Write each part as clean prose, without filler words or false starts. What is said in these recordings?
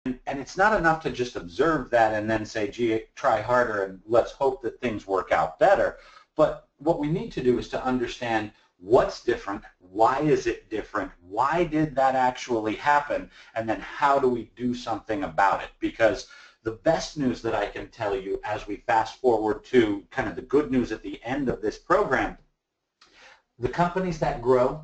And it's not enough to just observe that and then say, gee, try harder and let's hope that things work out better. But what we need to do is to understand what's different, why is it different, why did that actually happen, and then how do we do something about it? Because the best news that I can tell you as we fast forward to kind of the good news at the end of this program, the companies that grow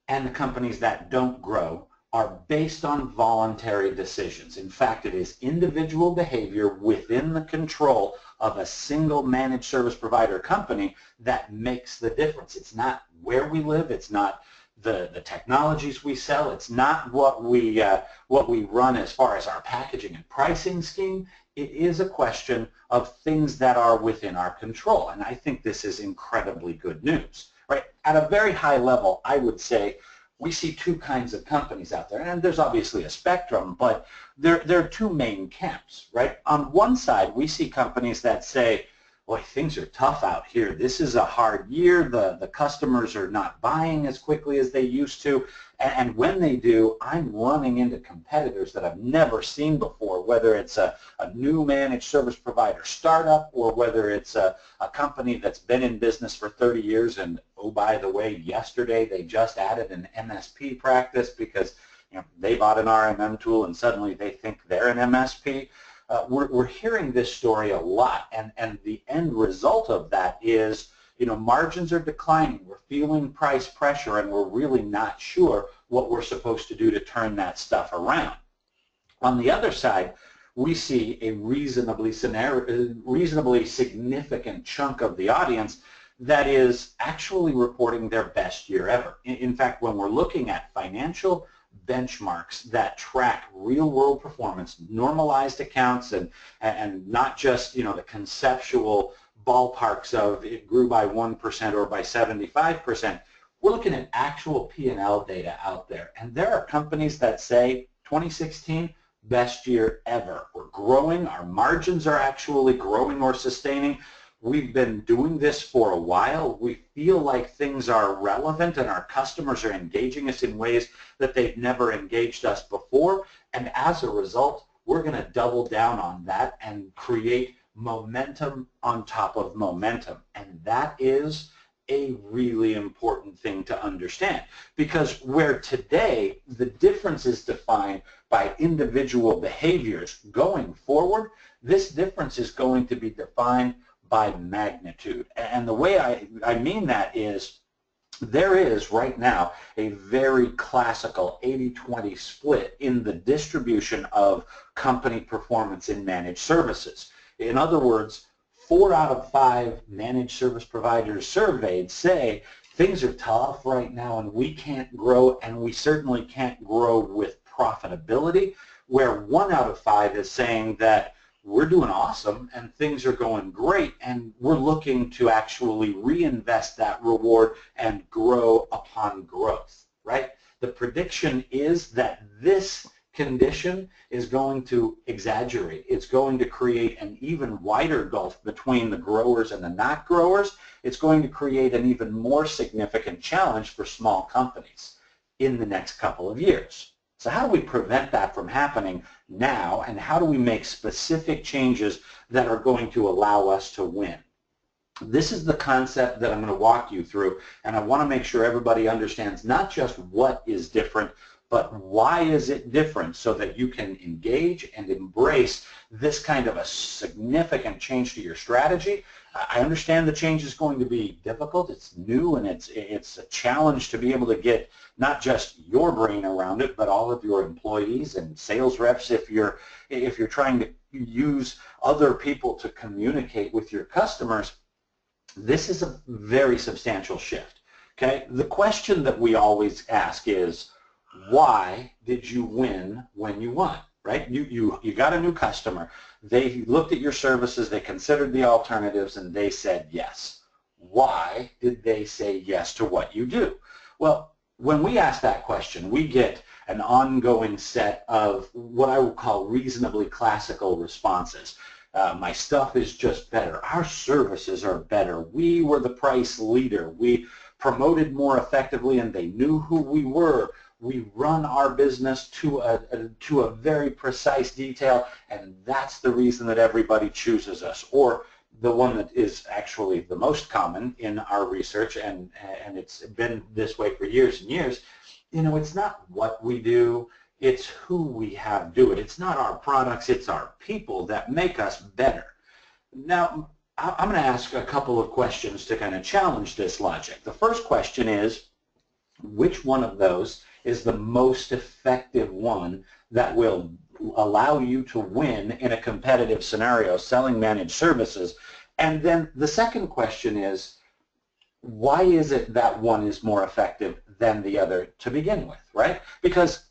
and the companies that don't grow are based on voluntary decisions. In fact, it is individual behavior within the control of a single managed service provider company that makes the difference. It's not where we live, it's not the technologies we sell, it's not what we run as far as our packaging and pricing scheme. It is a question of things that are within our control, and I think this is incredibly good news. Right? At a very high level, I would say we see two kinds of companies out there, and there's obviously a spectrum, but there are two main camps, right? On one side, we see companies that say, boy, things are tough out here. This is a hard year. The customers are not buying as quickly as they used to, and when they do, I'm running into competitors that I've never seen before, whether it's a new managed service provider startup or whether it's a company that's been in business for 30 years and, oh, by the way, yesterday they just added an MSP practice because they bought an RMM tool and suddenly they think they're an MSP. We're hearing this story a lot, and the end result of that is, margins are declining, we're feeling price pressure, and we're really not sure what we're supposed to do to turn that stuff around. On the other side, we see a reasonably significant chunk of the audience that is actually reporting their best year ever. In fact, when we're looking at financial benchmarks that track real-world performance, normalized accounts, and not just the conceptual ballparks of it grew by 1% or by 75%. We're looking at actual P&L data out there, and there are companies that say 2016 best year ever. We're growing, our margins are actually growing or sustaining. We've been doing this for a while. We feel like things are relevant and our customers are engaging us in ways that they've never engaged us before. And as a result, we're going to double down on that and create momentum on top of momentum. And that is a really important thing to understand, because where today the difference is defined by individual behaviors, going forward, this difference is going to be defined by magnitude. And the way I mean that is, there is right now a very classical 80-20 split in the distribution of company performance in managed services. In other words, 4 out of 5 managed service providers surveyed say things are tough right now and we can't grow, and we certainly can't grow with profitability, where 1 out of 5 is saying that we're doing awesome and things are going great and we're looking to actually reinvest that reward and grow upon growth, right? The prediction is that this condition is going to exaggerate. It's going to create an even wider gulf between the growers and the not growers. It's going to create an even more significant challenge for small companies in the next couple of years. So how do we prevent that from happening now, and how do we make specific changes that are going to allow us to win? This is the concept that I'm going to walk you through, and I want to make sure everybody understands not just what is different, but why is it different, so that you can engage and embrace this kind of a significant change to your strategy. I understand the change is going to be difficult. It's new, and it's a challenge to be able to get not just your brain around it, but all of your employees and sales reps if you're trying to use other people to communicate with your customers. This is a very substantial shift. Okay? The question that we always ask is, why did you win when you won? Right? You got a new customer. They looked at your services, they considered the alternatives, and they said yes. Why did they say yes to what you do? Well, when we ask that question, we get an ongoing set of what I would call reasonably classical responses. My stuff is just better. Our services are better. We were the price leader. We promoted more effectively and they knew who we were. We run our business to a very precise detail, and that's the reason that everybody chooses us. Or the one that is actually the most common in our research, and it's been this way for years and years, it's not what we do, it's who we have do it. It's not our products, it's our people that make us better. Now, I'm going to ask a couple of questions to kind of challenge this logic. The first question is, which one of those is the most effective one that will allow you to win in a competitive scenario selling managed services? And then the second question is, why is it that one is more effective than the other to begin with, right? Because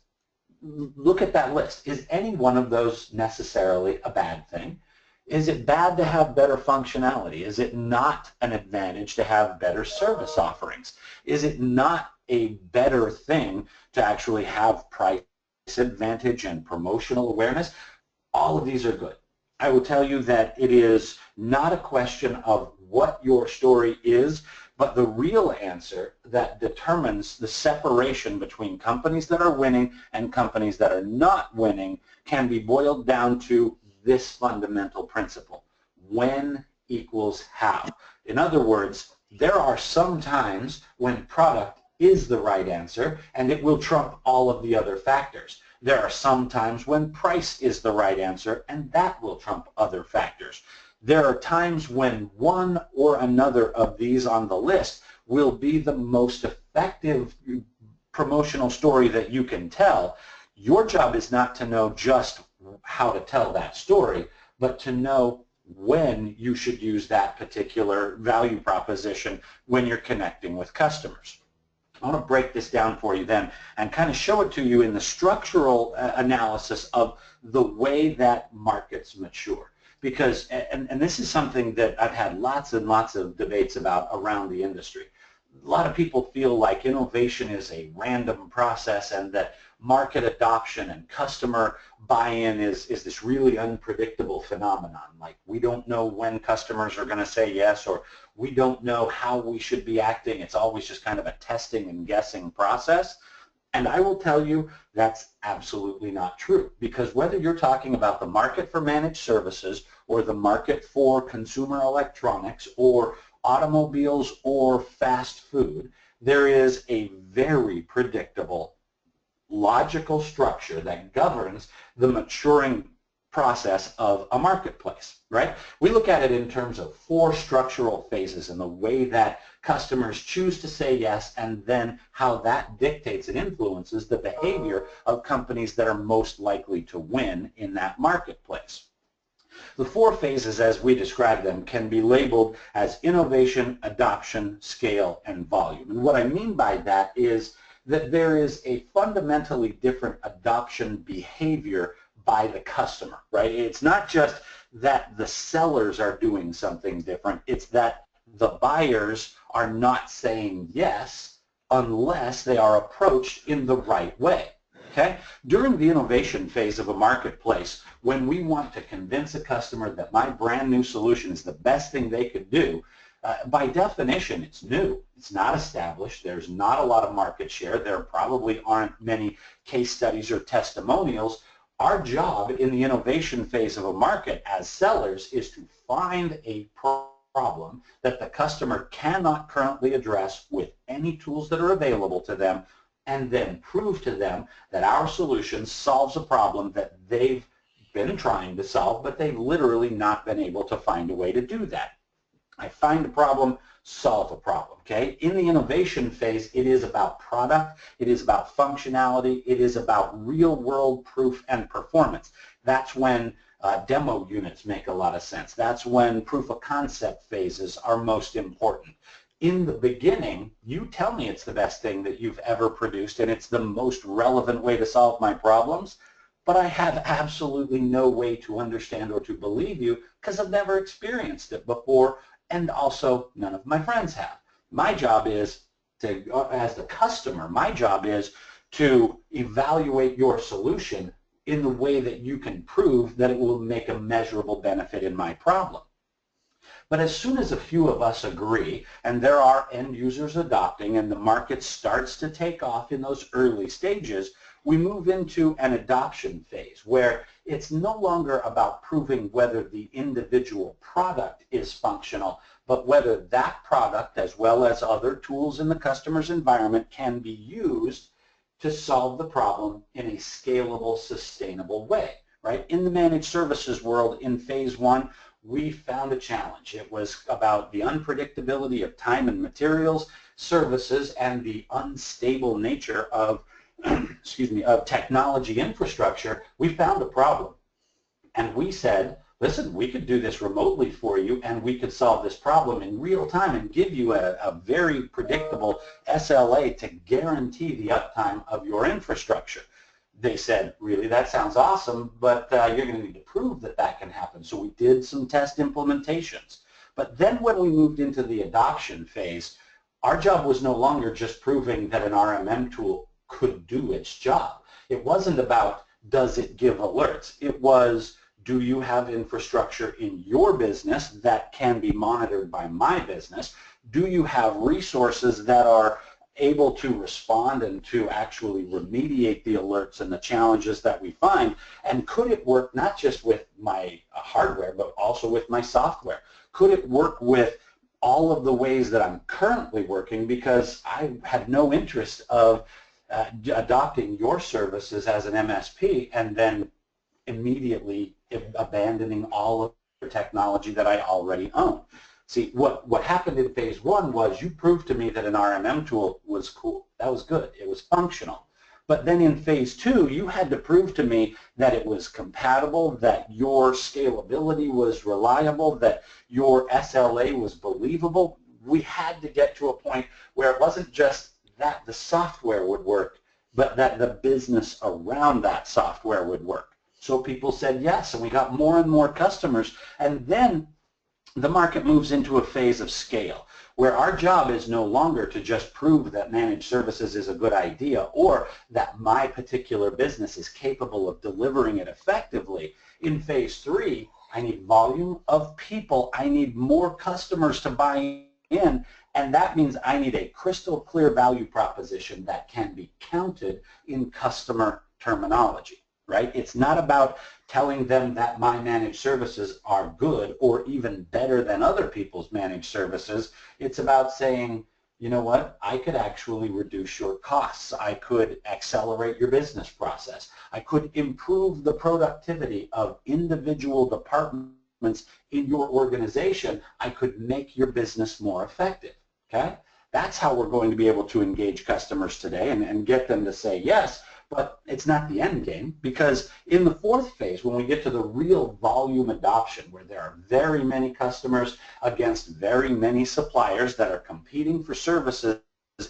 look at that list. Is any one of those necessarily a bad thing? Is it bad to have better functionality? Is it not an advantage to have better service offerings? Is it not a better thing to actually have price advantage and promotional awareness? All of these are good. I will tell you that it is not a question of what your story is, but the real answer that determines the separation between companies that are winning and companies that are not winning can be boiled down to this fundamental principle: when equals how. In other words, there are some times when product is the right answer and it will trump all of the other factors. There are some times when price is the right answer and that will trump other factors. There are times when one or another of these on the list will be the most effective promotional story that you can tell. Your job is not to know just how to tell that story, but to know when you should use that particular value proposition when you're connecting with customers. I want to break this down for you then and kind of show it to you in the structural analysis of the way that markets mature. Because, and this is something that I've had lots and lots of debates about around the industry. A lot of people feel like innovation is a random process and that market adoption and customer buy-in is this really unpredictable phenomenon. Like, we don't know when customers are going to say yes, or we don't know how we should be acting. It's always just kind of a testing and guessing process. And I will tell you that's absolutely not true, because whether you're talking about the market for managed services or the market for consumer electronics or automobiles or fast food, there is a very predictable, logical structure that governs the maturing process of a marketplace, right? We look at it in terms of 4 structural phases in the way that customers choose to say yes, and then how that dictates and influences the behavior of companies that are most likely to win in that marketplace. The 4 phases, as we describe them, can be labeled as innovation, adoption, scale, and volume. And what I mean by that is that there is a fundamentally different adoption behavior by the customer, right? It's not just that the sellers are doing something different, it's that the buyers are not saying yes unless they are approached in the right way. Okay? During the innovation phase of a marketplace, when we want to convince a customer that my brand new solution is the best thing they could do, by definition, it's new. It's not established. There's not a lot of market share. There probably aren't many case studies or testimonials. Our job in the innovation phase of a market as sellers is to find a problem that the customer cannot currently address with any tools that are available to them, and then prove to them that our solution solves a problem that they've been trying to solve, but they've literally not been able to find a way to do that. I find a problem, solve a problem, okay? In the innovation phase, it is about product, it is about functionality, it is about real-world proof and performance. That's when demo units make a lot of sense. That's when proof of concept phases are most important. In the beginning, you tell me it's the best thing that you've ever produced and it's the most relevant way to solve my problems, but I have absolutely no way to understand or to believe you because I've never experienced it before, and also none of my friends have. My job is to, as the customer, my job is to evaluate your solution in the way that you can prove that it will make a measurable benefit in my problem. But as soon as a few of us agree, and there are end users adopting, and the market starts to take off in those early stages, we move into an adoption phase where it's no longer about proving whether the individual product is functional, but whether that product, as well as other tools in the customer's environment, can be used to solve the problem in a scalable, sustainable way, right? In the managed services world, in phase one, we found a challenge. It was about the unpredictability of time and materials, services, and the unstable nature of, excuse me, of technology infrastructure. We found a problem, and we said, listen, we could do this remotely for you, and we could solve this problem in real time and give you a very predictable SLA to guarantee the uptime of your infrastructure. They said, really, that sounds awesome, but you're going to need to prove that that can happen. So we did some test implementations. But then when we moved into the adoption phase, our job was no longer just proving that an RMM tool could do its job. It wasn't about, does it give alerts? It was, do you have infrastructure in your business that can be monitored by my business? Do you have resources that are able to respond and to actually remediate the alerts and the challenges that we find? And could it work not just with my hardware, but also with my software? Could it work with all of the ways that I'm currently working, because I had no interest of adopting your services as an MSP and then immediately abandoning all of the technology that I already own. See, what happened in phase one was you proved to me that an RMM tool was cool. That was good. It was functional. But then in phase two, you had to prove to me that it was compatible, that your scalability was reliable, that your SLA was believable. We had to get to a point where it wasn't just that the software would work, but that the business around that software would work. So people said yes, and we got more and more customers. And then the market moves into a phase of scale, where our job is no longer to just prove that managed services is a good idea or that my particular business is capable of delivering it effectively. In phase three, I need volume of people. I need more customers to buy in, and that means I need a crystal clear value proposition that can be counted in customer terminology. Right? It's not about telling them that my managed services are good or even better than other people's managed services. It's about saying, you know what, I could actually reduce your costs. I could accelerate your business process. I could improve the productivity of individual departments in your organization. I could make your business more effective. Okay? That's how we're going to be able to engage customers today and get them to say yes. But it's not the end game, because in the fourth phase, when we get to the real volume adoption, where there are very many customers against very many suppliers that are competing for services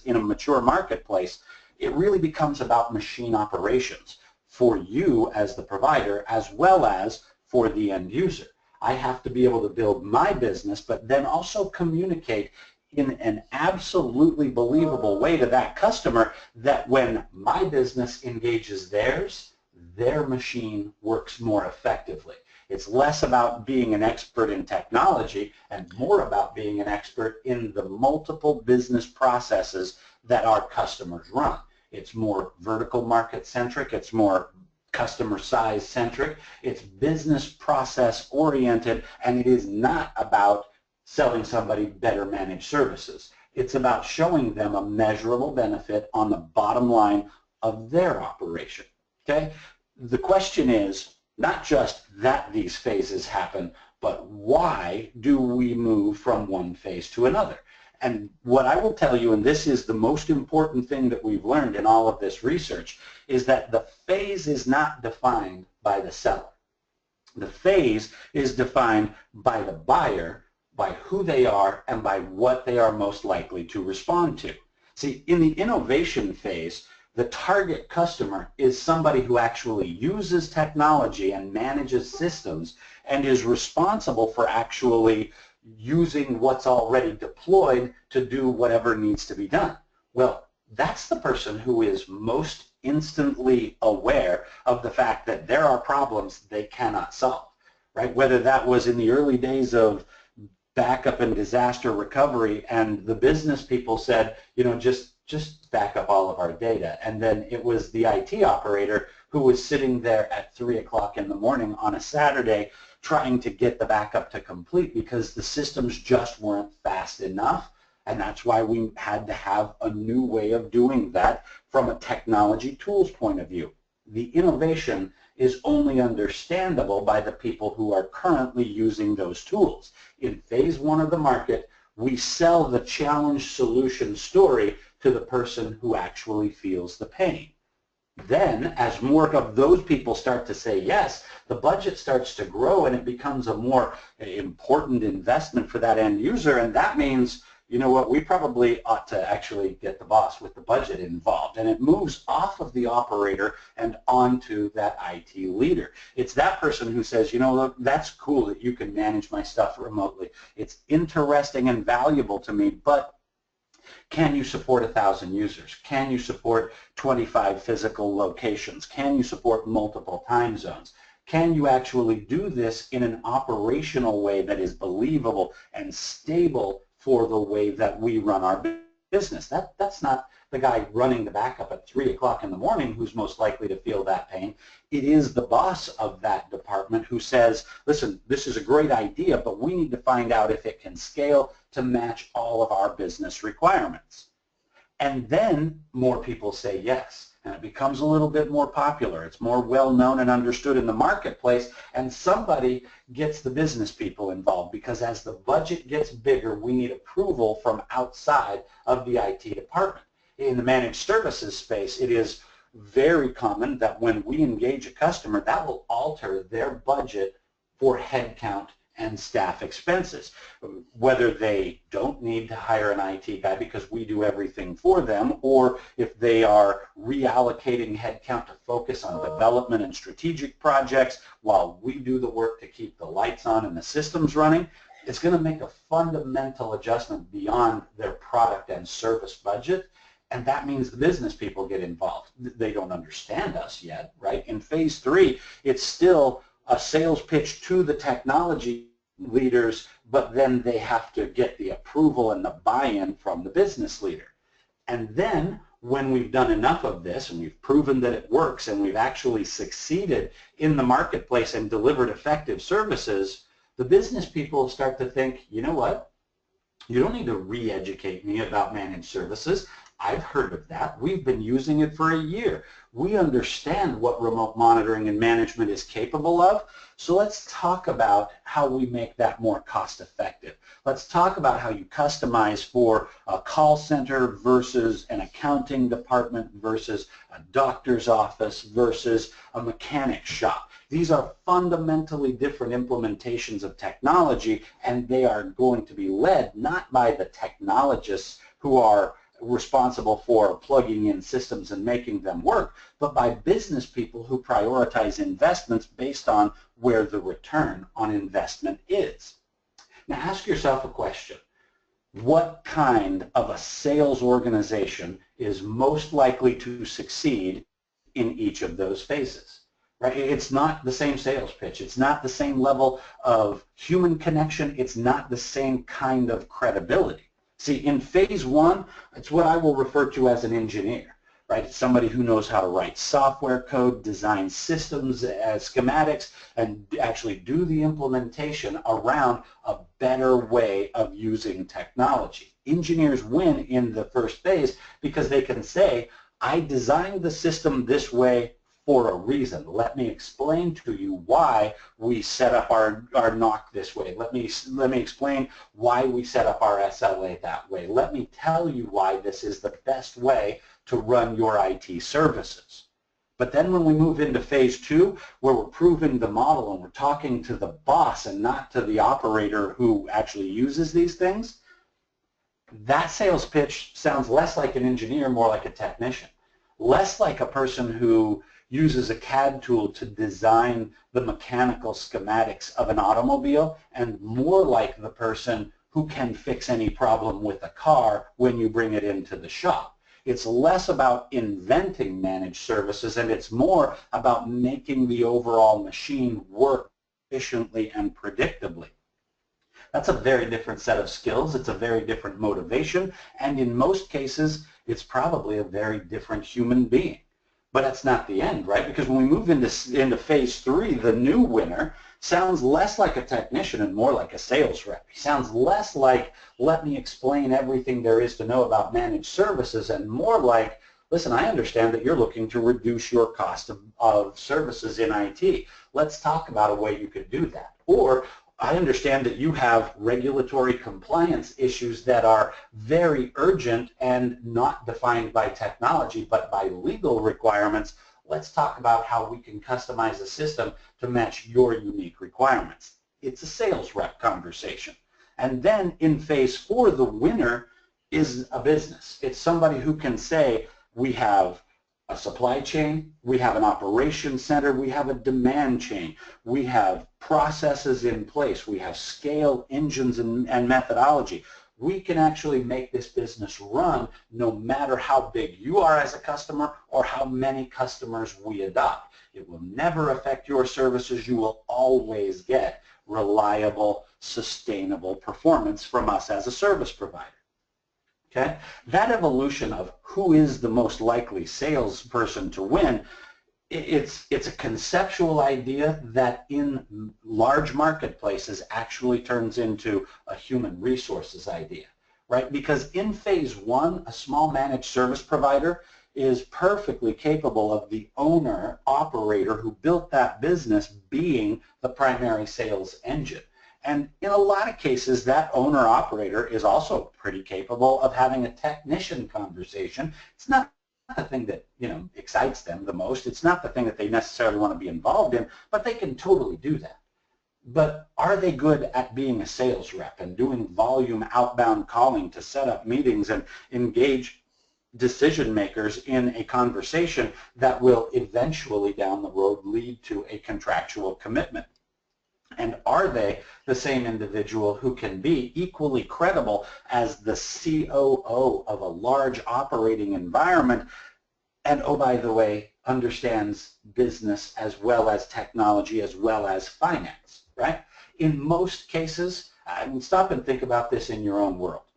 in a mature marketplace, it really becomes about machine operations for you as the provider as well as for the end user. I have to be able to build my business, but then also communicate in an absolutely believable way to that customer that when my business engages theirs, their machine works more effectively. It's less about being an expert in technology and more about being an expert in the multiple business processes that our customers run. It's more vertical market centric, it's more customer size centric, it's business process oriented, and it is not about selling somebody better managed services. It's about showing them a measurable benefit on the bottom line of their operation. Okay? The question is not just that these phases happen, but why do we move from one phase to another? And what I will tell you, and this is the most important thing that we've learned in all of this research, is that the phase is not defined by the seller. The phase is defined by the buyer, by who they are, and by what they are most likely to respond to. See, in the innovation phase, the target customer is somebody who actually uses technology and manages systems and is responsible for actually using what's already deployed to do whatever needs to be done. Well, that's the person who is most instantly aware of the fact that there are problems they cannot solve, right? Whether that was in the early days of backup and disaster recovery, and the business people said, just back up all of our data. And then it was the IT operator who was sitting there at 3 o'clock in the morning on a Saturday trying to get the backup to complete because the systems just weren't fast enough. And that's why we had to have a new way of doing that from a technology tools point of view. The innovation is only understandable by the people who are currently using those tools. In phase one of the market, we sell the challenge solution story to the person who actually feels the pain. Then, as more of those people start to say yes, the budget starts to grow and it becomes a more important investment for that end user, and that means, you know what, we probably ought to actually get the boss with the budget involved, and it moves off of the operator and onto that IT leader. It's that person who says, look, that's cool that you can manage my stuff remotely. It's interesting and valuable to me, but can you support 1,000 users? Can you support 25 physical locations? Can you support multiple time zones? Can you actually do this in an operational way that is believable and stable for the way that we run our business? That's not the guy running the backup at 3 o'clock in the morning who's most likely to feel that pain. It is the boss of that department who says, listen, this is a great idea, but we need to find out if it can scale to match all of our business requirements. And then more people say yes, and it becomes a little bit more popular. It's more well-known and understood in the marketplace, and somebody gets the business people involved, because as the budget gets bigger, we need approval from outside of the IT department. In the managed services space, it is very common that when we engage a customer, that will alter their budget for headcount and staff expenses. Whether they don't need to hire an IT guy because we do everything for them, or if they are reallocating headcount to focus on development and strategic projects while we do the work to keep the lights on and the systems running, it's going to make a fundamental adjustment beyond their product and service budget. And that means the business people get involved. They don't understand us yet, right? In phase three, it's still a sales pitch to the technology leaders, but then they have to get the approval and the buy-in from the business leader. And then when we've done enough of this and we've proven that it works and we've actually succeeded in the marketplace and delivered effective services, the business people start to think, you know what? You don't need to re-educate me about managed services. I've heard of that. We've been using it for a year. We understand what remote monitoring and management is capable of. So let's talk about how we make that more cost effective. Let's talk about how you customize for a call center versus an accounting department versus a doctor's office versus a mechanic shop. These are fundamentally different implementations of technology, and they are going to be led not by the technologists who are responsible for plugging in systems and making them work, but by business people who prioritize investments based on where the return on investment is. Now ask yourself a question. What kind of a sales organization is most likely to succeed in each of those phases? Right? It's not the same sales pitch. It's not the same level of human connection. It's not the same kind of credibility. See, in phase one, it's what I will refer to as an engineer, right? It's somebody who knows how to write software code, design systems as schematics, and actually do the implementation around a better way of using technology. Engineers win in the first phase because they can say, I designed the system this way for a reason. Let me explain to you why we set up our NOC this way. Let me explain why we set up our SLA that way. Let me tell you why this is the best way to run your IT services. But then when we move into phase two, where we're proving the model and we're talking to the boss and not to the operator who actually uses these things, that sales pitch sounds less like an engineer, more like a technician. Less like a person who uses a CAD tool to design the mechanical schematics of an automobile, and more like the person who can fix any problem with a car when you bring it into the shop. It's less about inventing managed services, and it's more about making the overall machine work efficiently and predictably. That's a very different set of skills. It's a very different motivation. And in most cases, it's probably a very different human being. But that's not the end, right? Because when we move into phase 3, the new winner sounds less like a technician and more like a sales rep. He sounds less like, let me explain everything there is to know about managed services, and more like, listen, I understand that you're looking to reduce your cost of services in IT. Let's talk about a way you could do that. Or, I understand that you have regulatory compliance issues that are very urgent and not defined by technology but by legal requirements. Let's talk about how we can customize a system to match your unique requirements. It's a sales rep conversation. And then in phase 4, the winner is a business. It's somebody who can say, we have a supply chain, we have an operations center, we have a demand chain, we have processes in place, we have scale engines and methodology. We can actually make this business run no matter how big you are as a customer or how many customers we adopt. It will never affect your services. You will always get reliable, sustainable performance from us as a service provider. Okay? That evolution of who is the most likely salesperson to win, it's a conceptual idea that in large marketplaces actually turns into a human resources idea, right? Because in phase 1, a small managed service provider is perfectly capable of the owner, operator who built that business being the primary sales engine. And in a lot of cases, that owner-operator is also pretty capable of having a technician conversation. It's not the thing that, excites them the most. It's not the thing that they necessarily want to be involved in, but they can totally do that. But are they good at being a sales rep and doing volume outbound calling to set up meetings and engage decision makers in a conversation that will eventually down the road lead to a contractual commitment? And are they the same individual who can be equally credible as the COO of a large operating environment and, oh, by the way, understands business as well as technology as well as finance, right? In most cases, I mean, stop and think about this in your own world.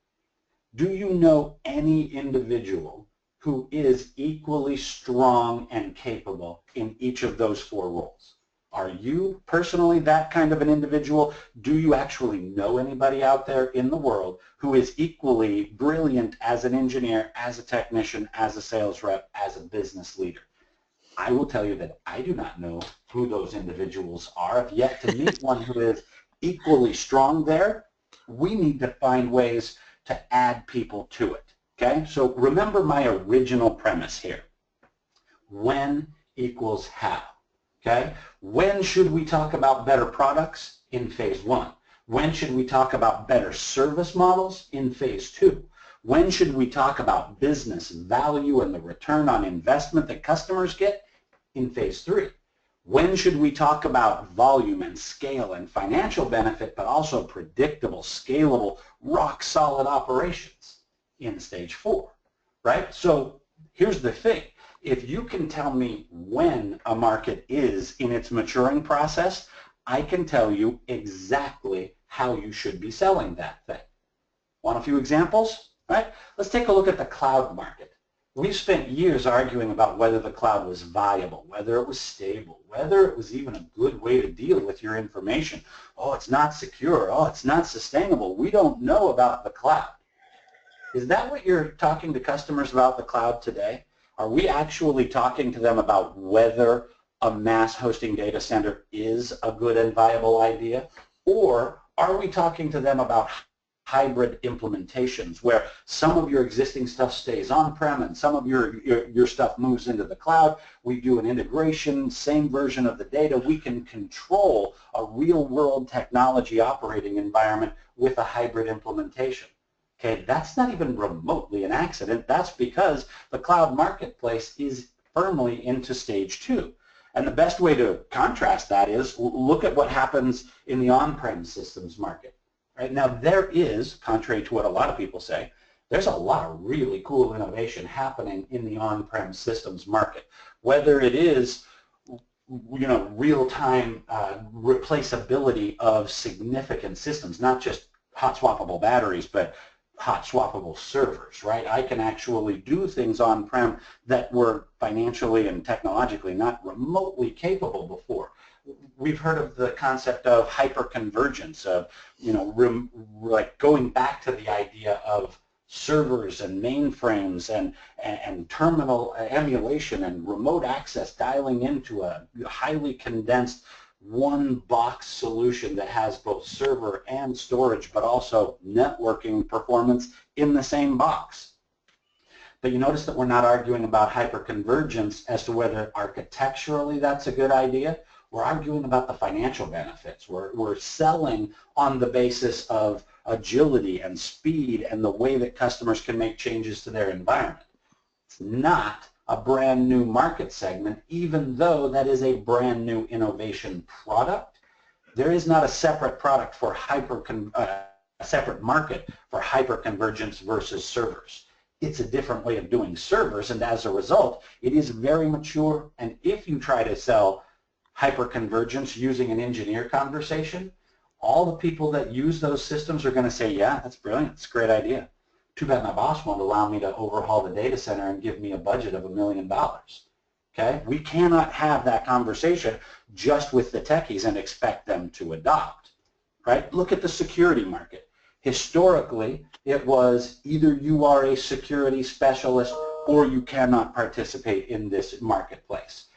Do you know any individual who is equally strong and capable in each of those 4 roles? Are you personally that kind of an individual? Do you actually know anybody out there in the world who is equally brilliant as an engineer, as a technician, as a sales rep, as a business leader? I will tell you that I do not know who those individuals are. I've yet to meet one who is equally strong there. We need to find ways to add people to it. Okay? So remember my original premise here. When equals how. Okay? When should we talk about better products? In phase 1. When should we talk about better service models? In phase 2. When should we talk about business value and the return on investment that customers get? In phase 3. When should we talk about volume and scale and financial benefit, but also predictable, scalable, rock-solid operations? In stage 4, right? So here's the thing. If you can tell me when a market is in its maturing process, I can tell you exactly how you should be selling that thing. Want a few examples? Right? Let's take a look at the cloud market. We've spent years arguing about whether the cloud was viable, whether it was stable, whether it was even a good way to deal with your information. Oh, it's not secure. Oh, it's not sustainable. We don't know about the cloud. Is that what you're talking to customers about the cloud today? Are we actually talking to them about whether a mass hosting data center is a good and viable idea? Or are we talking to them about hybrid implementations where some of your existing stuff stays on-prem and some of your stuff moves into the cloud? We do an integration, same version of the data. We can control a real-world technology operating environment with a hybrid implementation. Okay, that's not even remotely an accident. That's because the cloud marketplace is firmly into stage 2. And the best way to contrast that is look at what happens in the on-prem systems market. Right now, there is, contrary to what a lot of people say, there's a lot of really cool innovation happening in the on-prem systems market. Whether it is real-time replaceability of significant systems, not just hot swappable batteries, but hot swappable servers, right? I can actually do things on-prem that were financially and technologically not remotely capable before. We've heard of the concept of hyperconvergence, of, like going back to the idea of servers and mainframes and terminal emulation and remote access, dialing into a highly condensed one box solution that has both server and storage, but also networking performance in the same box. But you notice that we're not arguing about hyperconvergence as to whether architecturally that's a good idea. We're arguing about the financial benefits. We're selling on the basis of agility and speed and the way that customers can make changes to their environment. It's not a brand new market segment, even though that is a brand new innovation product. There is not a separate product for a separate market for hyperconvergence versus servers. It's a different way of doing servers, and as a result, it is very mature. And if you try to sell hyperconvergence using an engineer conversation, all the people that use those systems are going to say, yeah, that's brilliant, it's a great idea. Too bad my boss won't allow me to overhaul the data center and give me a budget of $1 million. Okay? We cannot have that conversation just with the techies and expect them to adopt. Right? Look at the security market. Historically, it was either you are a security specialist or you cannot participate in this marketplace.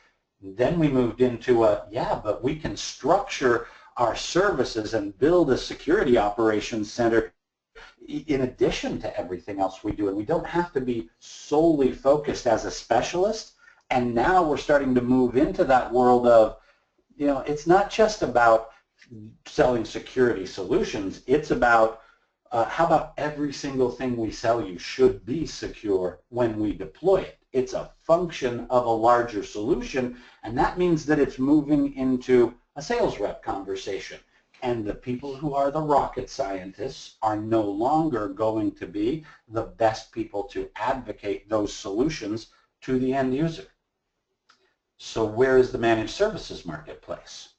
Then we moved into but we can structure our services and build a security operations center in addition to everything else we do, and we don't have to be solely focused as a specialist. And now we're starting to move into that world of, it's not just about selling security solutions, it's about how about every single thing we sell you should be secure when we deploy it. It's a function of a larger solution, and that means that it's moving into a sales rep conversation. And the people who are the rocket scientists are no longer going to be the best people to advocate those solutions to the end user. So where is the managed services marketplace?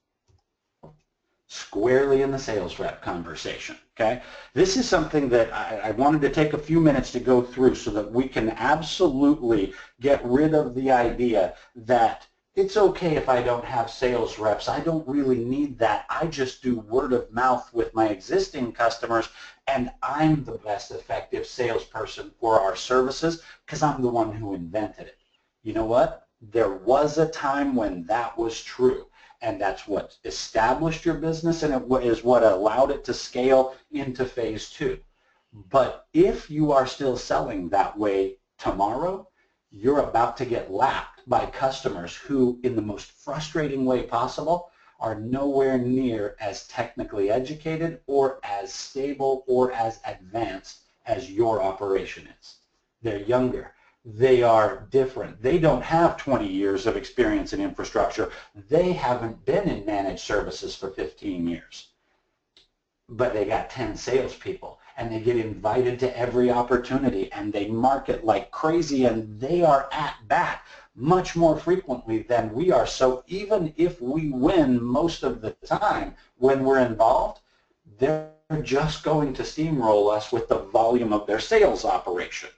Squarely in the sales rep conversation, okay? This is something that I wanted to take a few minutes to go through so that we can absolutely get rid of the idea that it's okay if I don't have sales reps. I don't really need that. I just do word of mouth with my existing customers, and I'm the best effective salesperson for our services because I'm the one who invented it. You know what? There was a time when that was true, and that's what established your business, and it is what allowed it to scale into phase 2. But if you are still selling that way tomorrow, you're about to get lapped by customers who, in the most frustrating way possible, are nowhere near as technically educated or as stable or as advanced as your operation is. They're younger. They are different. They don't have 20 years of experience in infrastructure. They haven't been in managed services for 15 years. But they got 10 salespeople, and they get invited to every opportunity, and they market like crazy, and they are at bat much more frequently than we are. So even if we win most of the time when we're involved, they're just going to steamroll us with the volume of their sales operation.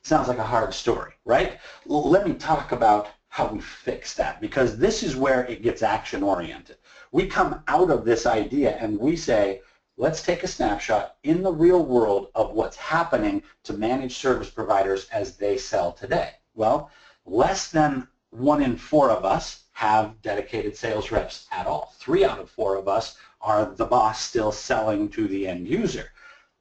Sounds like a hard story, right? Let me talk about how we fix that, because this is where it gets action-oriented. We come out of this idea and we say, let's take a snapshot in the real world of what's happening to managed service providers as they sell today. Well, less than 1 in 4 of us have dedicated sales reps at all. 3 out of 4 of us are the boss still selling to the end user.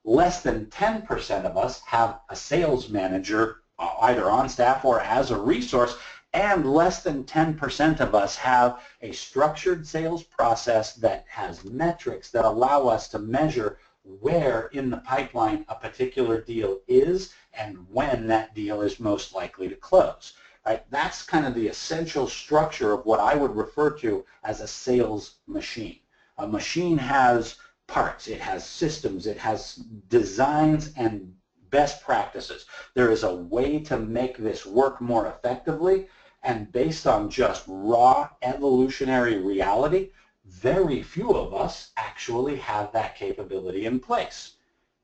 Less than 10% of us have a sales manager either on staff or as a resource, and less than 10% of us have a structured sales process that has metrics that allow us to measure where in the pipeline a particular deal is and when that deal is most likely to close. Right? That's kind of the essential structure of what I would refer to as a sales machine. A machine has parts, it has systems, it has designs and best practices. There is a way to make this work more effectively, And based on just raw evolutionary reality, very few of us actually have that capability in place.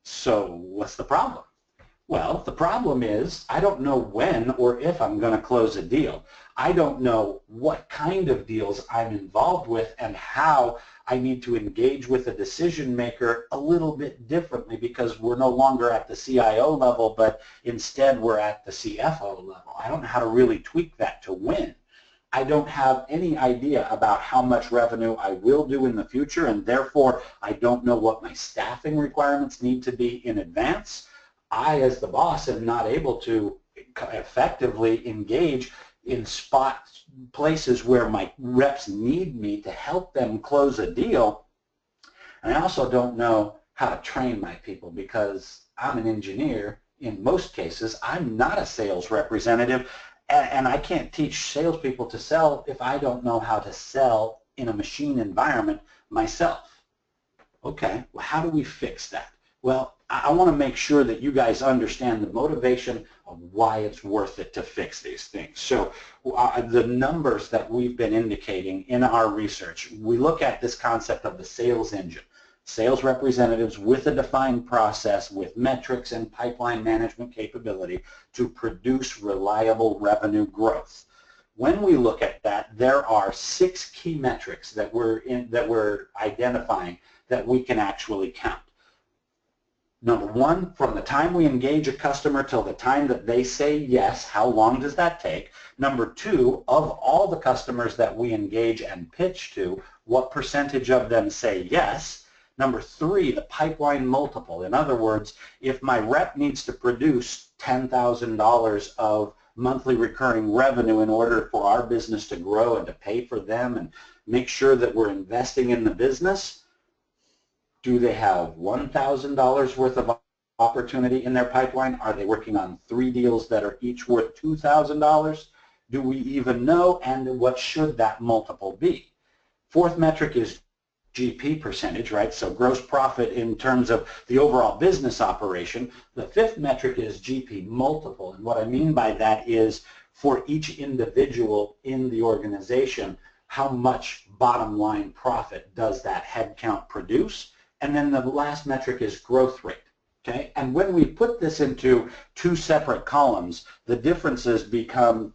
So what's the problem? Well, the problem is I don't know when or if I'm going to close a deal. I don't know what kind of deals I'm involved with and how I need to engage with a decision maker a little bit differently, because we're no longer at the CIO level, but instead we're at the CFO level. I don't know how to really tweak that to win. I don't have any idea about how much revenue I will do in the future, and therefore I don't know what my staffing requirements need to be in advance. I, as the boss, am not able to effectively engage in spot places where my reps need me to help them close a deal. And I also don't know how to train my people, because I'm an engineer in most cases. I'm not a sales representative, and I can't teach salespeople to sell if I don't know how to sell in a machine environment myself. Okay, well, how do we fix that? Well, I want to make sure that you guys understand the motivation of why it's worth it to fix these things. So the numbers that we've been indicating in our research, we look at this concept of the sales engine. Sales representatives with a defined process with metrics and pipeline management capability to produce reliable revenue growth. When we look at that, there are 6 key metrics that we're identifying that we can actually count. Number 1, from the time we engage a customer till the time that they say yes, how long does that take? Number 2, of all the customers that we engage and pitch to, what percentage of them say yes? Number 3, the pipeline multiple. In other words, if my rep needs to produce $10,000 of monthly recurring revenue in order for our business to grow and to pay for them and make sure that we're investing in the business, do they have $1,000 worth of opportunity in their pipeline? Are they working on 3 deals that are each worth $2,000? Do we even know, and what should that multiple be? 4th metric is GP percentage, right? So gross profit in terms of the overall business operation. The 5th metric is GP multiple, and what I mean by that is for each individual in the organization, how much bottom line profit does that headcount produce? And then the last metric is growth rate, okay? And when we put this into 2 separate columns, the differences become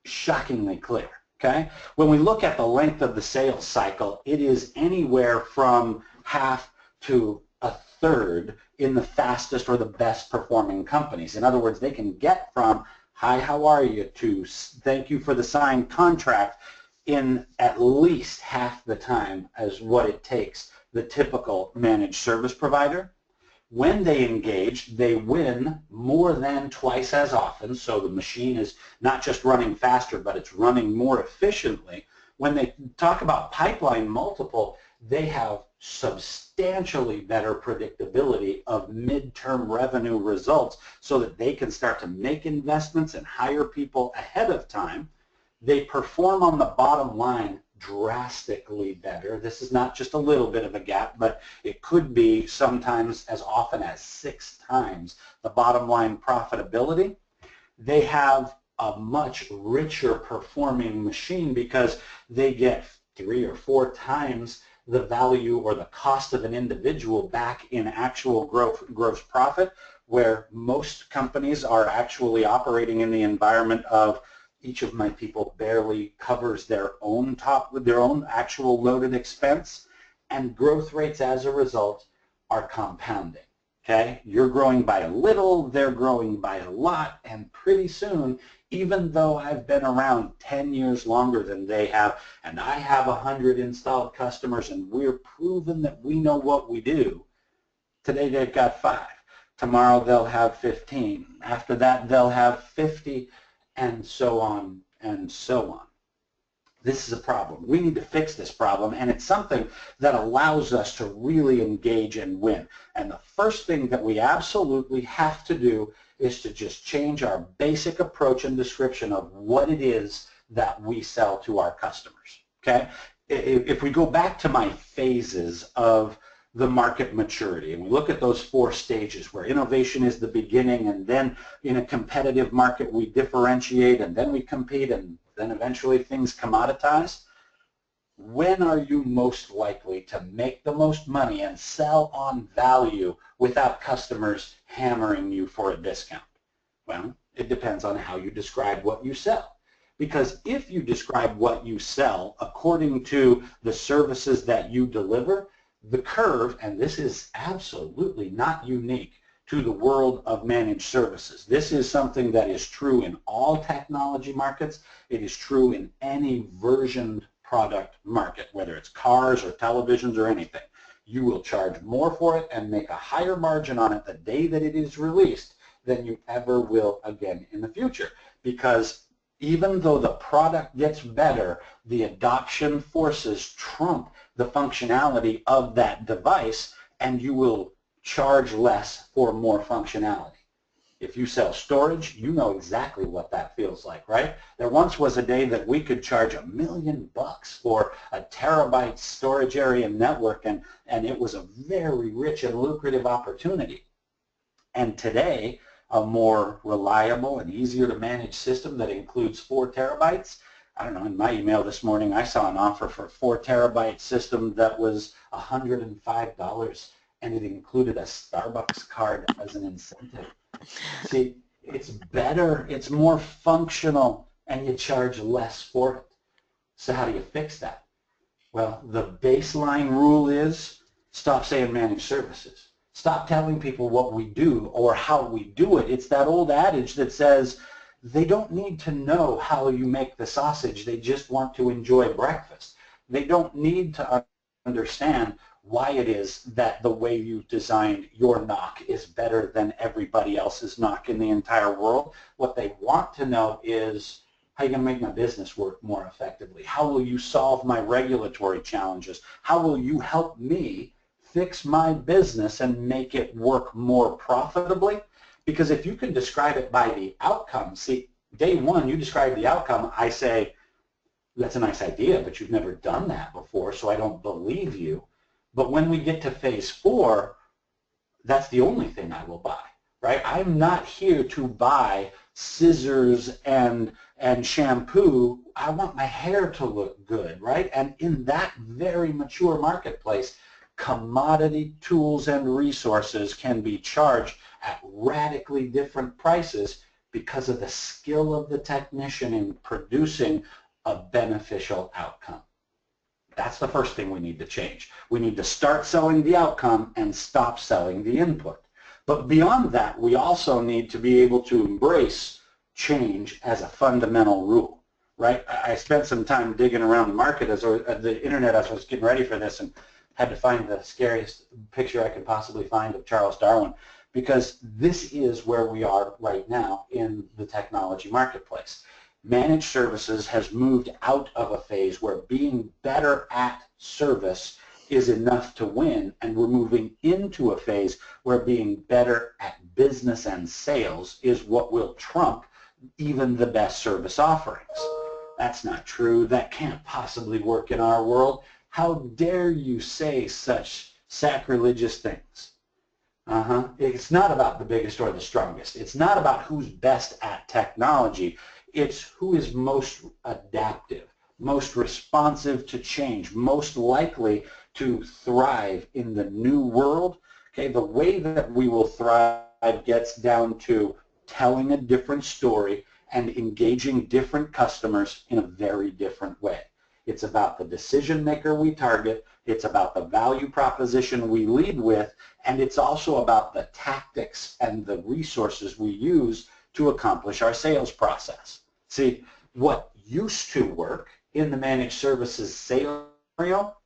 shockingly clear, okay? When we look at the length of the sales cycle, it is anywhere from half to a third in the fastest or the best performing companies. In other words, they can get from, hi, how are you, to thank you for the signed contract in at least half the time as what it takes the typical managed service provider. When they engage, they win more than twice as often, so the machine is not just running faster, but it's running more efficiently. When they talk about pipeline multiple, they have substantially better predictability of midterm revenue results so that they can start to make investments and hire people ahead of time. They perform on the bottom line drastically better. This is not just a little bit of a gap, but it could be sometimes as often as 6 times the bottom line profitability. They have a much richer performing machine because they get 3 or 4 times the value or the cost of an individual back in actual gross profit, where most companies are actually operating in the environment of each of my people barely covers their own actual loaded expense, and growth rates as a result are compounding. Okay, you're growing by a little, they're growing by a lot, and pretty soon, even though I've been around 10 years longer than they have, and I have 100 installed customers, and we're proven that we know what we do, today they've got 5. Tomorrow they'll have 15. After that they'll have 50. And so on and so on. This is a problem. We need to fix this problem, and it's something that allows us to really engage and win. And the first thing that we absolutely have to do is to just change our basic approach and description of what it is that we sell to our customers. Okay? If we go back to my phases of the market maturity. And we look at those 4 stages where innovation is the beginning, and then in a competitive market we differentiate, and then we compete, and then eventually things commoditize. When are you most likely to make the most money and sell on value without customers hammering you for a discount? Well, it depends on how you describe what you sell. Because if you describe what you sell according to the services that you deliver, the curve, and this is absolutely not unique to the world of managed services. This is something that is true in all technology markets. It is true in any versioned product market, whether it's cars or televisions or anything. You will charge more for it and make a higher margin on it the day that it is released than you ever will again in the future. Because even though the product gets better, the adoption forces trump the functionality of that device, and you will charge less for more functionality. If you sell storage, you know exactly what that feels like, right? There once was a day that we could charge $1 million for a terabyte storage area network, and it was a very rich and lucrative opportunity. And today, a more reliable and easier to manage system that includes 4 terabytes. I don't know, in my email this morning I saw an offer for a 4 terabyte system that was $105, and it included a Starbucks card as an incentive. See, it's better, it's more functional, and you charge less for it. So how do you fix that? Well, the baseline rule is stop saying managed services. Stop telling people what we do or how we do it. It's that old adage that says they don't need to know how you make the sausage. They just want to enjoy breakfast. They don't need to understand why it is that the way you designed your knock is better than everybody else's knock in the entire world. What they want to know is, how are you going to make my business work more effectively? How will you solve my regulatory challenges? How will you help me fix my business and make it work more profitably? Because if you can describe it by the outcome, see, day one you describe the outcome, I say, that's a nice idea, but you've never done that before, so I don't believe you. But when we get to phase 4, that's the only thing I will buy, right? I'm not here to buy scissors and shampoo. I want my hair to look good, right? And in that very mature marketplace, commodity tools and resources can be charged at radically different prices because of the skill of the technician in producing a beneficial outcome. That's the first thing we need to change. We need to start selling the outcome and stop selling the input. But beyond that, we also need to be able to embrace change as a fundamental rule, right? I spent some time digging around the market, the internet, as I was getting ready for this, and had to find the scariest picture I could possibly find of Charles Darwin, because this is where we are right now in the technology marketplace. Managed services has moved out of a phase where being better at service is enough to win, and we're moving into a phase where being better at business and sales is what will trump even the best service offerings. That's not true. That can't possibly work in our world. How dare you say such sacrilegious things? It's not about the biggest or the strongest. It's not about who's best at technology. It's who is most adaptive, most responsive to change, most likely to thrive in the new world. Okay, the way that we will thrive gets down to telling a different story and engaging different customers in a very different way. It's about the decision maker we target, it's about the value proposition we lead with, and it's also about the tactics and the resources we use to accomplish our sales process. See, what used to work in the managed services sales scenario,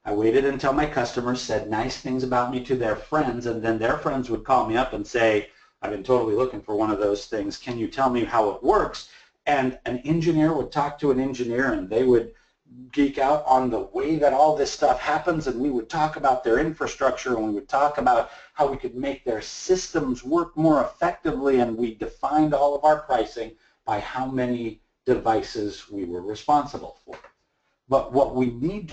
I waited until my customers said nice things about me to their friends, and then their friends would call me up and say, I've been totally looking for one of those things. Can you tell me how it works? And an engineer would talk to an engineer, and they would geek out on the way that all this stuff happens, and we would talk about their infrastructure, and we would talk about how we could make their systems work more effectively, and we defined all of our pricing by how many devices we were responsible for. But what we need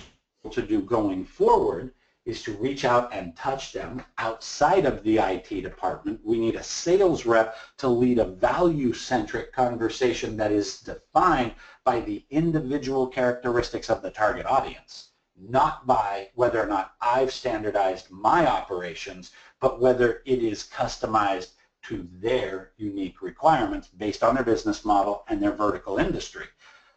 to do going forward is to reach out and touch them outside of the IT department. We need a sales rep to lead a value-centric conversation that is defined by the individual characteristics of the target audience, not by whether or not I've standardized my operations, but whether it is customized to their unique requirements based on their business model and their vertical industry.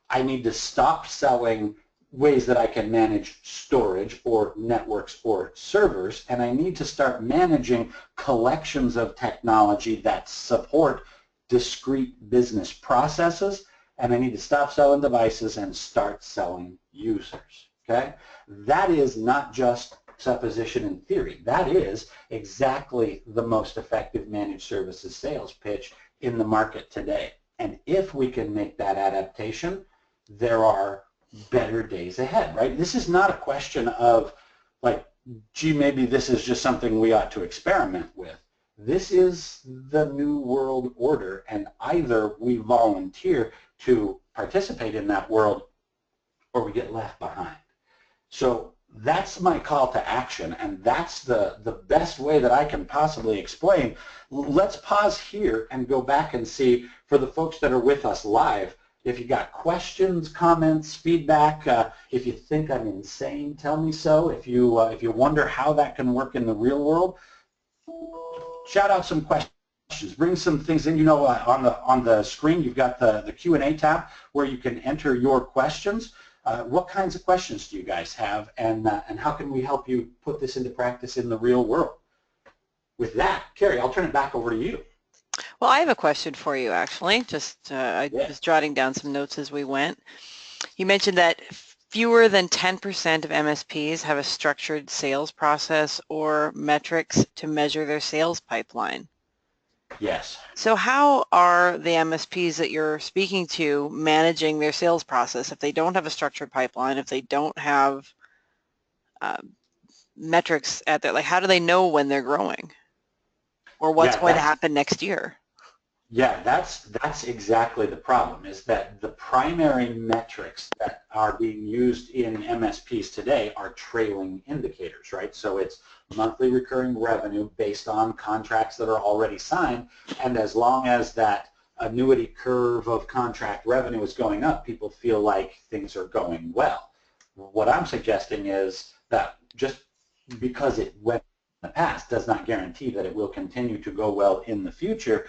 I need to stop selling ways that I can manage storage or networks or servers, and I need to start managing collections of technology that support discrete business processes, and I need to stop selling devices and start selling users, okay? That is not just supposition in theory. That is exactly the most effective managed services sales pitch in the market today. And if we can make that adaptation, there are better days ahead, right? This is not a question of like, gee, maybe this is just something we ought to experiment with. This is the new world order, and either we volunteer to participate in that world or we get left behind. So that's my call to action, and that's the best way that I can possibly explain. Let's pause here and go back and see, for the folks that are with us live, if you got questions, comments, feedback, if you think I'm insane, tell me so. If you wonder how that can work in the real world, shout out some questions. Bring some things in. You know, on the screen you've got the Q&A tab where you can enter your questions. What kinds of questions do you guys have, and how can we help you put this into practice in the real world? With that, Carrie, I'll turn it back over to you. Well, I have a question for you, actually. I was jotting down some notes as we went. You mentioned that fewer than 10% of MSPs have a structured sales process or metrics to measure their sales pipeline. Yes. So how are the MSPs that you're speaking to managing their sales process if they don't have a structured pipeline, if they don't have metrics at their, like, how do they know when they're growing or what's going to happen next year? Yeah, that's exactly the problem, is that the primary metrics that are being used in MSPs today are trailing indicators, right? So it's monthly recurring revenue based on contracts that are already signed, and as long as that annuity curve of contract revenue is going up, people feel like things are going well. What I'm suggesting is that just because it went in the past does not guarantee that it will continue to go well in the future.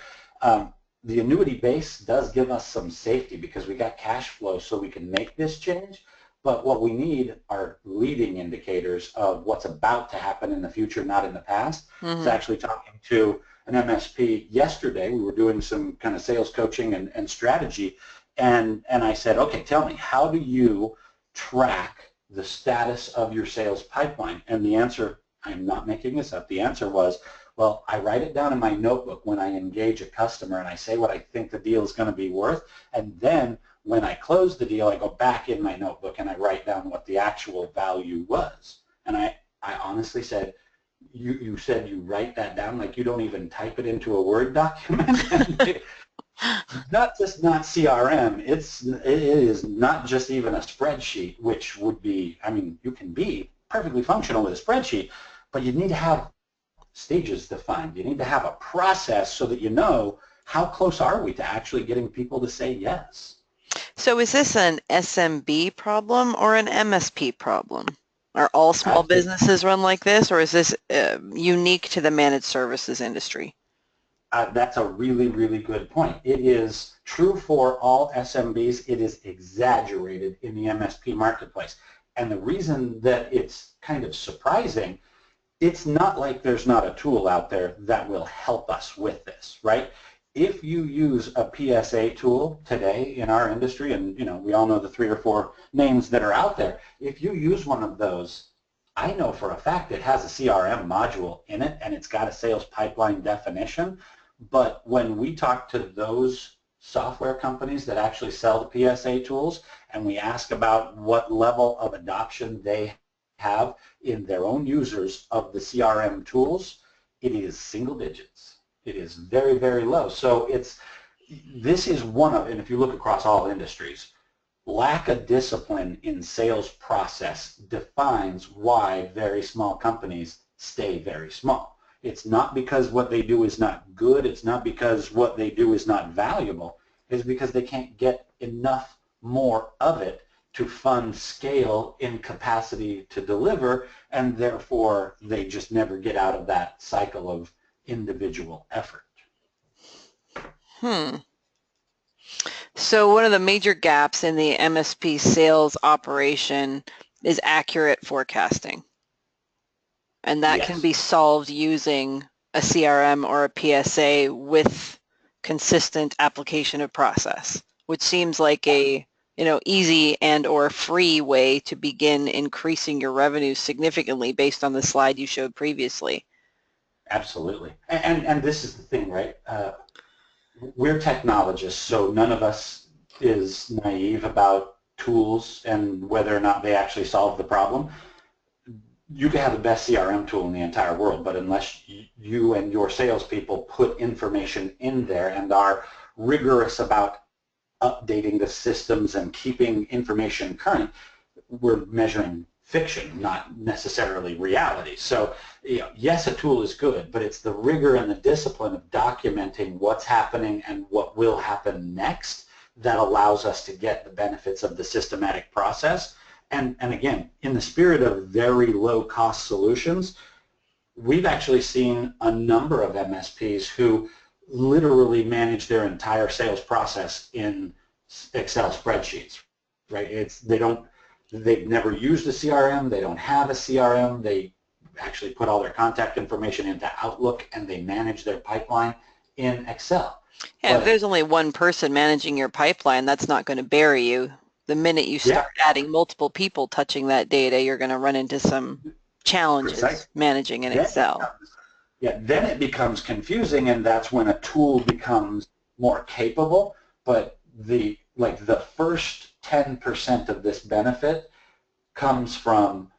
The annuity base does give us some safety because we got cash flow so we can make this change, but what we need are leading indicators of what's about to happen in the future, not in the past. I was actually talking to an MSP yesterday. We were doing some kind of sales coaching and strategy, and I said, okay, tell me, how do you track the status of your sales pipeline? And the answer, I'm not making this up, the answer was, well, I write it down in my notebook when I engage a customer, and I say what I think the deal is going to be worth, and then when I close the deal, I go back in my notebook and I write down what the actual value was. And I honestly said, you said you write that down, like you don't even type it into a Word document? Not just not CRM, it is not just even a spreadsheet, which would be, I mean, you can be perfectly functional with a spreadsheet, but you need to have stages defined. You need to have a process so that you know how close are we to actually getting people to say yes. So is this an SMB problem or an MSP problem? Are all small businesses run like this, or is this unique to the managed services industry? That's a really, really good point. It is true for all SMBs. It is exaggerated in the MSP marketplace. And the reason that it's kind of surprising, it's not like there's not a tool out there that will help us with this, right? If you use a PSA tool today in our industry, and you know, we all know the 3 or 4 names that are out there, if you use one of those, I know for a fact it has a CRM module in it and it's got a sales pipeline definition. But when we talk to those software companies that actually sell the PSA tools and we ask about what level of adoption they have in their own users of the CRM tools, it is single digits. It is very, very low. So this is one of, and if you look across all industries, lack of discipline in sales process defines why very small companies stay very small. It's not because what they do is not good. It's not because what they do is not valuable. It's because they can't get enough more of it to fund scale in capacity to deliver, and therefore they just never get out of that cycle of individual effort. So one of the major gaps in the MSP sales operation is accurate forecasting. And that can be solved using a CRM or a PSA with consistent application of process, which seems like a easy and or free way to begin increasing your revenue significantly based on the slide you showed previously. Absolutely. And this is the thing, right? We're technologists, so none of us is naive about tools and whether or not they actually solve the problem. You can have the best CRM tool in the entire world, but unless you and your salespeople put information in there and are rigorous about updating the systems and keeping information current, we're measuring fiction, not necessarily reality. So, yes, a tool is good, but it's the rigor and the discipline of documenting what's happening and what will happen next that allows us to get the benefits of the systematic process. And again, in the spirit of very low-cost solutions, we've actually seen a number of MSPs who literally manage their entire sales process in Excel spreadsheets, right? They've never used a CRM, they don't have a CRM, they actually put all their contact information into Outlook and they manage their pipeline in Excel. Yeah, if there's only one person managing your pipeline, that's not going to bury you. The minute you start adding multiple people touching that data, you're going to run into some challenges managing in Excel. Then it becomes confusing, and that's when a tool becomes more capable. But the first 10% of this benefit comes from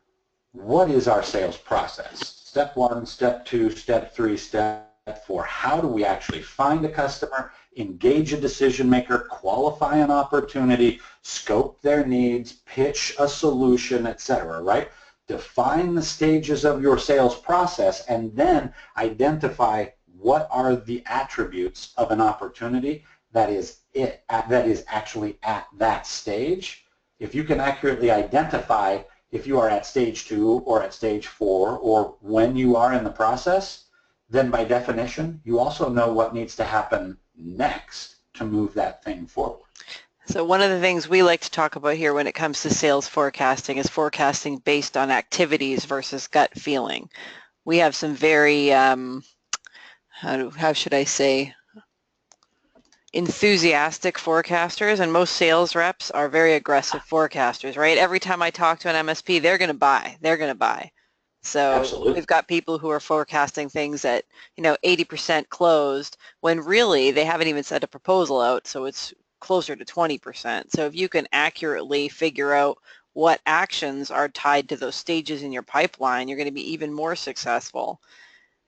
what is our sales process? Step 1, step 2, step 3, step 4. How do we actually find a customer, engage a decision maker, qualify an opportunity, scope their needs, pitch a solution, etc., right? Define the stages of your sales process and then identify what are the attributes of an opportunity that is actually at that stage. If you can accurately identify if you are at stage 2 or at stage 4 or when you are in the process, then by definition, you also know what needs to happen next to move that thing forward. So one of the things we like to talk about here when it comes to sales forecasting is forecasting based on activities versus gut feeling. We have some very, how should I say, enthusiastic forecasters, and most sales reps are very aggressive forecasters, right? Every time I talk to an MSP, they're going to buy. They're going to buy. So Absolutely. We've got people who are forecasting things at 80% closed when really they haven't even sent a proposal out, so it's closer to 20%. So if you can accurately figure out what actions are tied to those stages in your pipeline, you're going to be even more successful.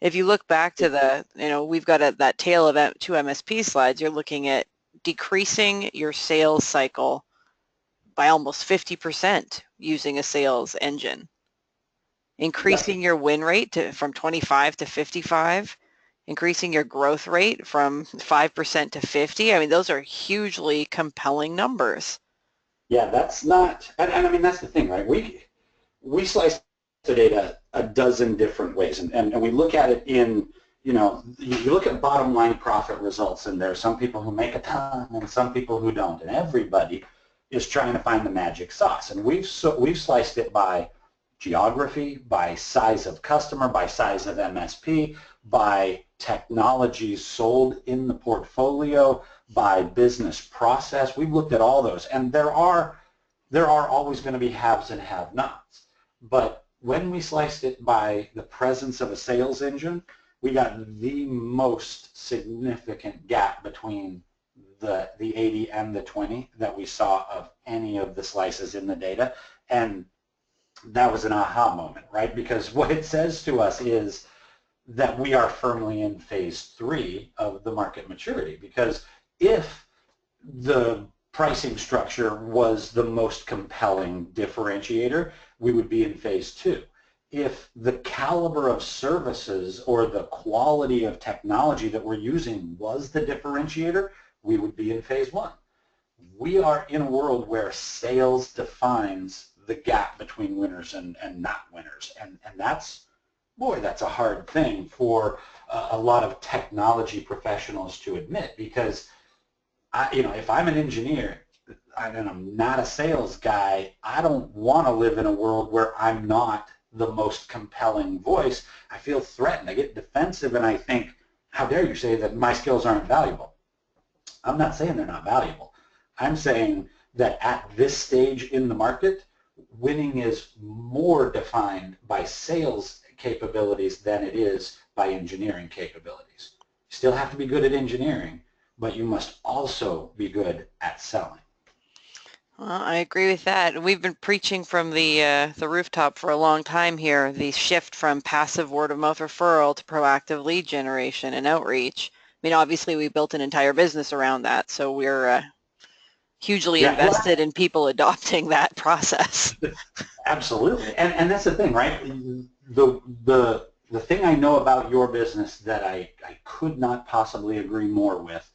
If you look back to the, we've got that tail of 2 MSP slides, you're looking at decreasing your sales cycle by almost 50% using a sales engine. Increasing your win rate from 25 to 55, increasing your growth rate from 5% to 50. I mean, those are hugely compelling numbers. Yeah, that's not, and I mean, that's the thing, right? We slice the data a dozen different ways, and we look at it in, you look at bottom line profit results, and there are some people who make a ton and some people who don't, and everybody is trying to find the magic sauce. And we've sliced it by geography, by size of customer, by size of MSP, by technologies sold in the portfolio, by business process. We've looked at all those, and there are always going to be haves and have-nots. But when we sliced it by the presence of a sales engine, we got the most significant gap between the 80 and the 20 that we saw of any of the slices in the data. And that was an aha moment, right? Because what it says to us is that we are firmly in phase 3 of the market maturity. Because if the pricing structure was the most compelling differentiator, we would be in phase two. If the caliber of services or the quality of technology that we're using was the differentiator, we would be in phase one. We are in a world where sales defines the gap between winners and not winners. And that's, boy, that's a hard thing for a lot of technology professionals to admit, because if I'm an engineer and I'm not a sales guy, I don't want to live in a world where I'm not the most compelling voice. I feel threatened. I get defensive, and I think, how dare you say that my skills aren't valuable? I'm not saying they're not valuable. I'm saying that at this stage in the market, winning is more defined by sales capabilities than it is by engineering capabilities. You still have to be good at engineering, but you must also be good at selling. Well, I agree with that. We've been preaching from the rooftop for a long time here, the shift from passive word-of-mouth referral to proactive lead generation and outreach. I mean, obviously, we built an entire business around that, so we're hugely invested in people adopting that process. Absolutely, and that's the thing, right? The thing I know about your business that I could not possibly agree more with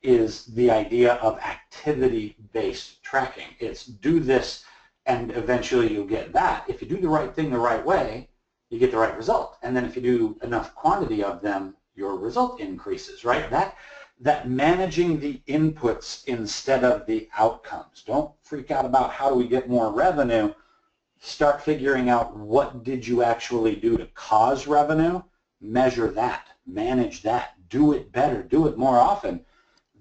is the idea of activity-based tracking. It's do this and eventually you'll get that. If you do the right thing the right way, you get the right result. And then if you do enough quantity of them, your result increases, right? That managing the inputs instead of the outcomes. Don't freak out about how do we get more revenue. Start figuring out what did you actually do to cause revenue. Measure that, manage that, do it better, do it more often.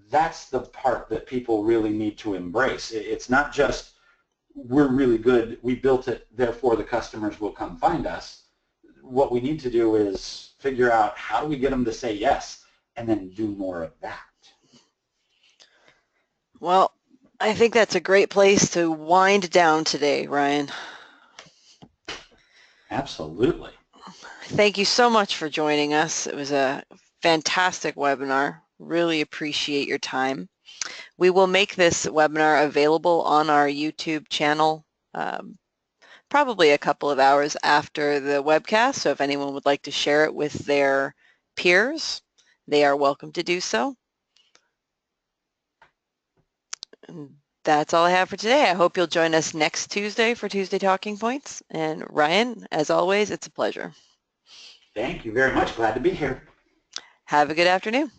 That's the part that people really need to embrace. It's not just we're really good, we built it, therefore the customers will come find us. What we need to do is figure out how do we get them to say yes and then do more of that. Well, I think that's a great place to wind down today, Ryan. Absolutely. Thank you so much for joining us. It was a fantastic webinar. Really appreciate your time. We will make this webinar available on our YouTube channel probably a couple of hours after the webcast, so if anyone would like to share it with their peers, they are welcome to do so. And that's all I have for today. I hope you'll join us next Tuesday for Tuesday Talking Points. And Ryan, as always, it's a pleasure. Thank you very much. Glad to be here. Have a good afternoon.